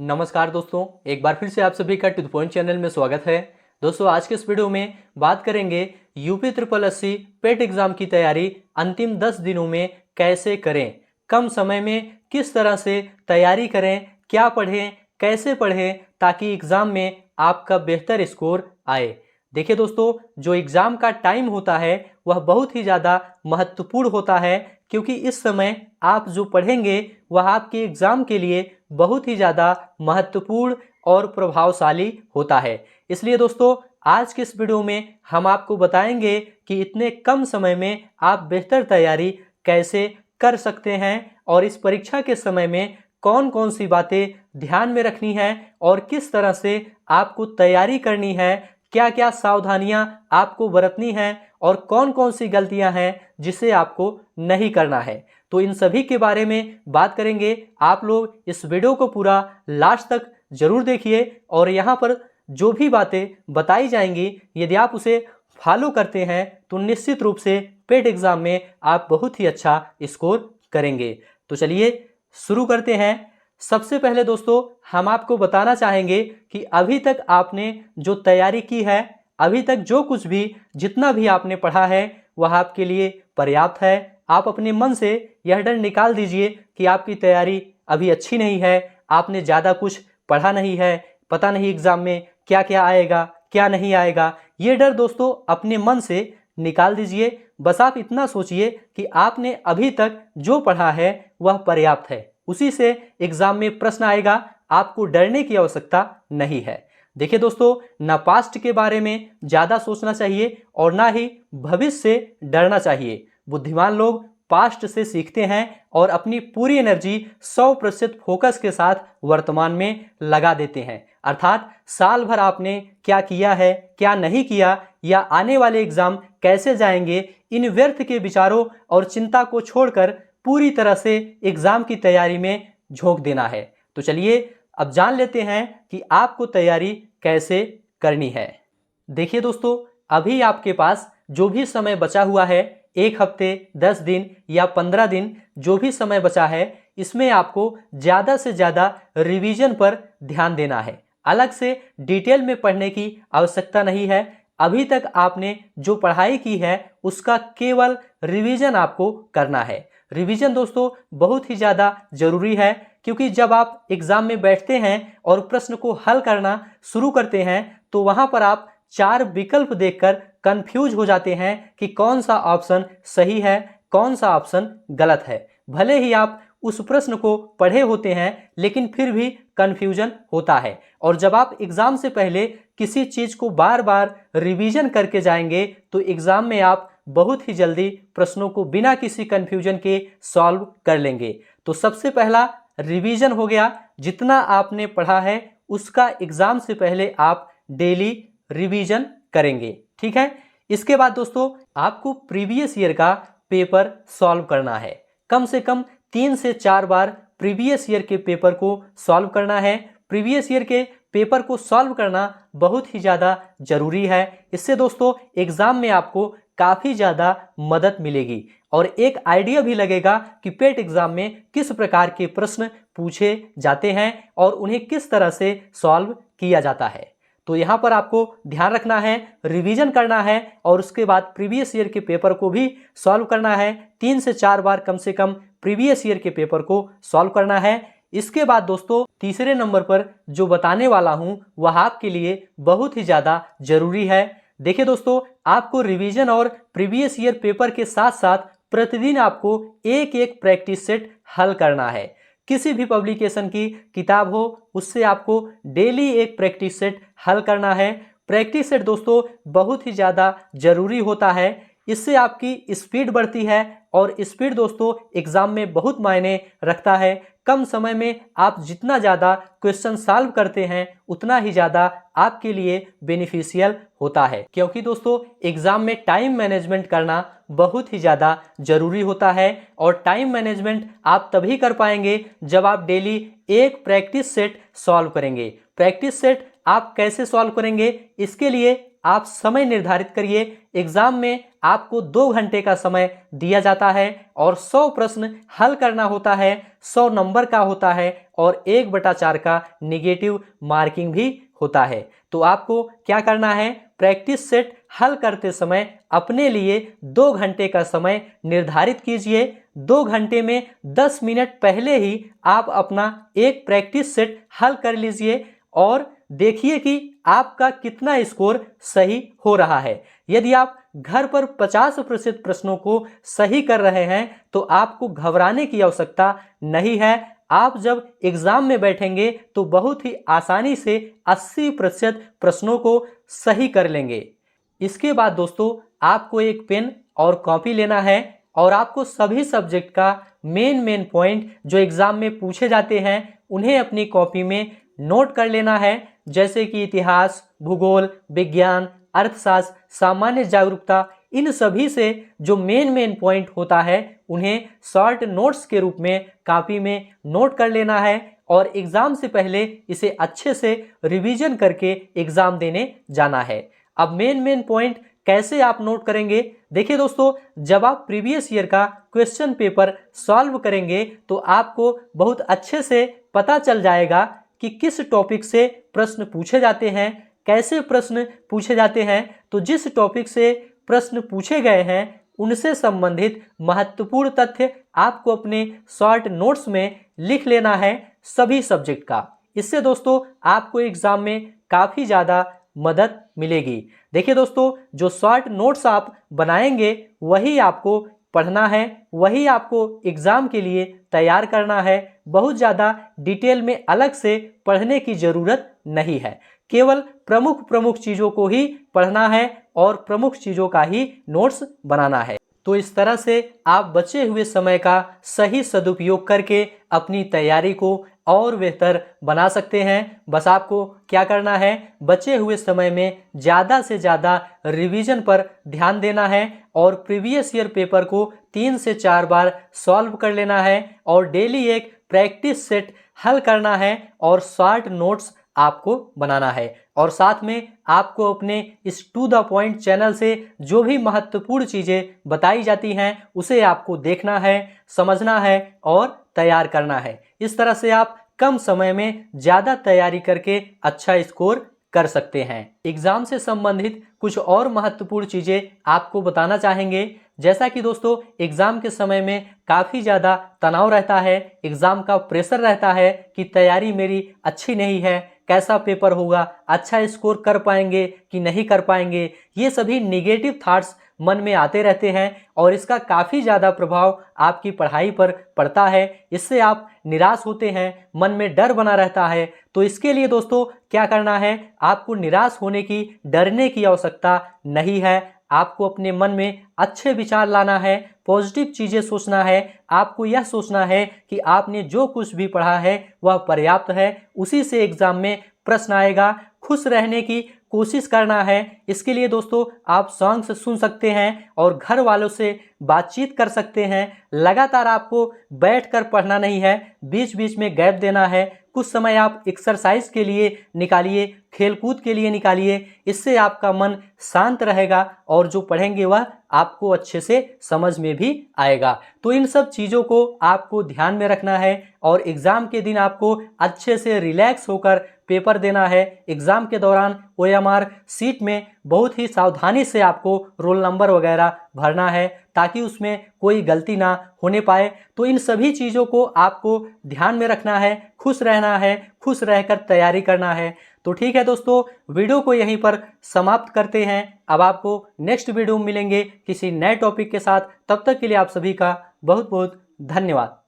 नमस्कार दोस्तों, एक बार फिर से आप सभी का टू द पॉइंट चैनल में स्वागत है। दोस्तों, आज के इस वीडियो में बात करेंगे यूपी ट्रिपल एससी पेट एग्जाम की तैयारी अंतिम 10 दिनों में कैसे करें, कम समय में किस तरह से तैयारी करें, क्या पढ़ें, कैसे पढ़ें ताकि एग्जाम में आपका बेहतर स्कोर आए। देखिए दोस्तों, जो एग्जाम का टाइम होता है वह बहुत ही ज़्यादा महत्वपूर्ण होता है, क्योंकि इस समय आप जो पढ़ेंगे वह आपके एग्जाम के लिए बहुत ही ज़्यादा महत्वपूर्ण और प्रभावशाली होता है। इसलिए दोस्तों, आज के इस वीडियो में हम आपको बताएंगे कि इतने कम समय में आप बेहतर तैयारी कैसे कर सकते हैं और इस परीक्षा के समय में कौन कौन सी बातें ध्यान में रखनी है और किस तरह से आपको तैयारी करनी है, क्या क्या सावधानियां आपको बरतनी हैं और कौन कौन सी गलतियां हैं जिसे आपको नहीं करना है। तो इन सभी के बारे में बात करेंगे। आप लोग इस वीडियो को पूरा लास्ट तक जरूर देखिए और यहाँ पर जो भी बातें बताई जाएंगी यदि आप उसे फॉलो करते हैं तो निश्चित रूप से पेट एग्जाम में आप बहुत ही अच्छा स्कोर करेंगे। तो चलिए शुरू करते हैं। सबसे पहले दोस्तों, हम आपको बताना चाहेंगे कि अभी तक आपने जो तैयारी की है, अभी तक जो कुछ भी जितना भी आपने पढ़ा है वह आपके लिए पर्याप्त है। आप अपने मन से यह डर निकाल दीजिए कि आपकी तैयारी अभी अच्छी नहीं है, आपने ज़्यादा कुछ पढ़ा नहीं है, पता नहीं एग्जाम में क्या क्या आएगा क्या नहीं आएगा। ये डर दोस्तों अपने मन से निकाल दीजिए। बस आप इतना सोचिए कि आपने अभी तक जो पढ़ा है वह पर्याप्त है, उसी से एग्जाम में प्रश्न आएगा, आपको डरने की आवश्यकता नहीं है। देखिए दोस्तों, ना पास्ट के बारे में ज़्यादा सोचना चाहिए और ना ही भविष्य से डरना चाहिए। बुद्धिमान लोग पास्ट से सीखते हैं और अपनी पूरी एनर्जी 100% फोकस के साथ वर्तमान में लगा देते हैं। अर्थात साल भर आपने क्या किया है, क्या नहीं किया, या आने वाले एग्जाम कैसे जाएंगे, इन व्यर्थ के विचारों और चिंता को छोड़कर पूरी तरह से एग्जाम की तैयारी में झोंक देना है। तो चलिए अब जान लेते हैं कि आपको तैयारी कैसे करनी है। देखिए दोस्तों, अभी आपके पास जो भी समय बचा हुआ है, 1 हफ्ते, 10 दिन या 15 दिन, जो भी समय बचा है, इसमें आपको ज़्यादा से ज़्यादा रिवीजन पर ध्यान देना है। अलग से डिटेल में पढ़ने की आवश्यकता नहीं है। अभी तक आपने जो पढ़ाई की है उसका केवल रिवीजन आपको करना है। रिवीजन दोस्तों बहुत ही ज़्यादा जरूरी है, क्योंकि जब आप एग्जाम में बैठते हैं और प्रश्न को हल करना शुरू करते हैं तो वहां पर आप 4 विकल्प देखकर कंफ्यूज हो जाते हैं कि कौन सा ऑप्शन सही है, कौन सा ऑप्शन गलत है। भले ही आप उस प्रश्न को पढ़े होते हैं लेकिन फिर भी कंफ्यूजन होता है। और जब आप एग्जाम से पहले किसी चीज को बार बार रिवीजन करके जाएंगे तो एग्जाम में आप बहुत ही जल्दी प्रश्नों को बिना किसी कंफ्यूजन के सॉल्व कर लेंगे। तो सबसे पहला रिवीजन हो गया। जितना आपने पढ़ा है उसका एग्जाम से पहले आप डेली रिवीजन करेंगे, ठीक है। इसके बाद दोस्तों आपको प्रीवियस ईयर का पेपर सॉल्व करना है। कम से कम 3 से 4 बार प्रीवियस ईयर के पेपर को सॉल्व करना है। प्रीवियस ईयर के पेपर को सॉल्व करना बहुत ही ज़्यादा जरूरी है। इससे दोस्तों एग्जाम में आपको काफ़ी ज़्यादा मदद मिलेगी और एक आइडिया भी लगेगा कि पेट एग्जाम में किस प्रकार के प्रश्न पूछे जाते हैं और उन्हें किस तरह से सॉल्व किया जाता है। तो यहाँ पर आपको ध्यान रखना है, रिवीजन करना है और उसके बाद प्रीवियस ईयर के पेपर को भी सॉल्व करना है। 3 से 4 बार कम से कम प्रीवियस ईयर के पेपर को सॉल्व करना है। इसके बाद दोस्तों तीसरे नंबर पर जो बताने वाला हूं वह आपके लिए बहुत ही ज़्यादा जरूरी है। देखिए दोस्तों, आपको रिवीजन और प्रीवियस ईयर पेपर के साथ साथ प्रतिदिन आपको एक एक प्रैक्टिस सेट हल करना है। किसी भी पब्लिकेशन की किताब हो उससे आपको डेली एक प्रैक्टिस सेट हल करना है। प्रैक्टिस सेट दोस्तों बहुत ही ज़्यादा जरूरी होता है। इससे आपकी स्पीड बढ़ती है और स्पीड दोस्तों एग्जाम में बहुत मायने रखता है। कम समय में आप जितना ज़्यादा क्वेश्चन सॉल्व करते हैं उतना ही ज़्यादा आपके लिए बेनिफिशियल होता है, क्योंकि दोस्तों एग्जाम में टाइम मैनेजमेंट करना बहुत ही ज़्यादा जरूरी होता है। और टाइम मैनेजमेंट आप तभी कर पाएंगे जब आप डेली एक प्रैक्टिस सेट सॉल्व करेंगे। प्रैक्टिस सेट आप कैसे सॉल्व करेंगे, इसके लिए आप समय निर्धारित करिए। एग्जाम में आपको 2 घंटे का समय दिया जाता है और 100 प्रश्न हल करना होता है, 100 नंबर का होता है और 1/4 का निगेटिव मार्किंग भी होता है। तो आपको क्या करना है, प्रैक्टिस सेट हल करते समय अपने लिए 2 घंटे का समय निर्धारित कीजिए। 2 घंटे में 10 मिनट पहले ही आप अपना एक प्रैक्टिस सेट हल कर लीजिए और देखिए कि आपका कितना स्कोर सही हो रहा है। यदि आप घर पर 50% प्रश्नों को सही कर रहे हैं तो आपको घबराने की आवश्यकता नहीं है। आप जब एग्जाम में बैठेंगे तो बहुत ही आसानी से 80% प्रश्नों को सही कर लेंगे। इसके बाद दोस्तों आपको एक पेन और कॉपी लेना है और आपको सभी सब्जेक्ट का मेन पॉइंट जो एग्जाम में पूछे जाते हैं उन्हें अपनी कॉपी में नोट कर लेना है, जैसे कि इतिहास, भूगोल, विज्ञान, अर्थशास्त्र, सामान्य जागरूकता। इन सभी से जो मेन पॉइंट होता है उन्हें शॉर्ट नोट्स के रूप में कॉपी में नोट कर लेना है और एग्जाम से पहले इसे अच्छे से रिवीजन करके एग्जाम देने जाना है। अब मेन पॉइंट कैसे आप नोट करेंगे, देखिए दोस्तों, जब आप प्रीवियस ईयर का क्वेश्चन पेपर सॉल्व करेंगे तो आपको बहुत अच्छे से पता चल जाएगा कि किस टॉपिक से प्रश्न पूछे जाते हैं, कैसे प्रश्न पूछे जाते हैं। तो जिस टॉपिक से प्रश्न पूछे गए हैं उनसे संबंधित महत्वपूर्ण तथ्य आपको अपने शॉर्ट नोट्स में लिख लेना है सभी सब्जेक्ट का। इससे दोस्तों आपको एग्जाम में काफ़ी ज़्यादा मदद मिलेगी। देखिए दोस्तों, जो शॉर्ट नोट्स आप बनाएंगे वही आपको पढ़ना है, वही आपको एग्जाम के लिए तैयार करना है। बहुत ज़्यादा डिटेल में अलग से पढ़ने की ज़रूरत नहीं है, केवल प्रमुख चीज़ों को ही पढ़ना है और प्रमुख चीज़ों का ही नोट्स बनाना है। तो इस तरह से आप बचे हुए समय का सही सदुपयोग करके अपनी तैयारी को और बेहतर बना सकते हैं। बस आपको क्या करना है, बचे हुए समय में ज़्यादा से ज़्यादा रिवीजन पर ध्यान देना है और प्रीवियस ईयर पेपर को 3 से 4 बार सॉल्व कर लेना है और डेली एक प्रैक्टिस सेट हल करना है और शॉर्ट नोट्स आपको बनाना है। और साथ में आपको अपने इस टू द पॉइंट चैनल से जो भी महत्वपूर्ण चीज़ें बताई जाती हैं उसे आपको देखना है, समझना है और तैयार करना है। इस तरह से आप कम समय में ज़्यादा तैयारी करके अच्छा स्कोर कर सकते हैं। एग्जाम से संबंधित कुछ और महत्वपूर्ण चीज़ें आपको बताना चाहेंगे। जैसा कि दोस्तों एग्जाम के समय में काफ़ी ज़्यादा तनाव रहता है, एग्जाम का प्रेशर रहता है कि तैयारी मेरी अच्छी नहीं है, कैसा पेपर होगा, अच्छा स्कोर कर पाएंगे कि नहीं कर पाएंगे। ये सभी नेगेटिव थॉट्स मन में आते रहते हैं और इसका काफ़ी ज़्यादा प्रभाव आपकी पढ़ाई पर पड़ता है। इससे आप निराश होते हैं, मन में डर बना रहता है। तो इसके लिए दोस्तों क्या करना है, आपको निराश होने की, डरने की आवश्यकता नहीं है। आपको अपने मन में अच्छे विचार लाना है, पॉजिटिव चीज़ें सोचना है। आपको यह सोचना है कि आपने जो कुछ भी पढ़ा है वह पर्याप्त है, उसी से एग्जाम में प्रश्न आएगा। खुश रहने की कोशिश करना है। इसके लिए दोस्तों आप सॉन्ग्स सुन सकते हैं और घर वालों से बातचीत कर सकते हैं। लगातार आपको बैठकर पढ़ना नहीं है, बीच बीच में गैप देना है। कुछ समय आप एक्सरसाइज के लिए निकालिए, खेलकूद के लिए निकालिए। इससे आपका मन शांत रहेगा और जो पढ़ेंगे वह आपको अच्छे से समझ में भी आएगा। तो इन सब चीज़ों को आपको ध्यान में रखना है और एग्ज़ाम के दिन आपको अच्छे से रिलैक्स होकर पेपर देना है। एग्ज़ाम के दौरान OMR सीट में बहुत ही सावधानी से आपको रोल नंबर वगैरह भरना है ताकि उसमें कोई गलती ना होने पाए। तो इन सभी चीज़ों को आपको ध्यान में रखना है, खुश रहना है, खुश रहकर तैयारी करना है। तो ठीक है दोस्तों, वीडियो को यहीं पर समाप्त करते हैं। अब आपको नेक्स्ट वीडियो में मिलेंगे किसी नए टॉपिक के साथ। तब तक के लिए आप सभी का बहुत बहुत धन्यवाद।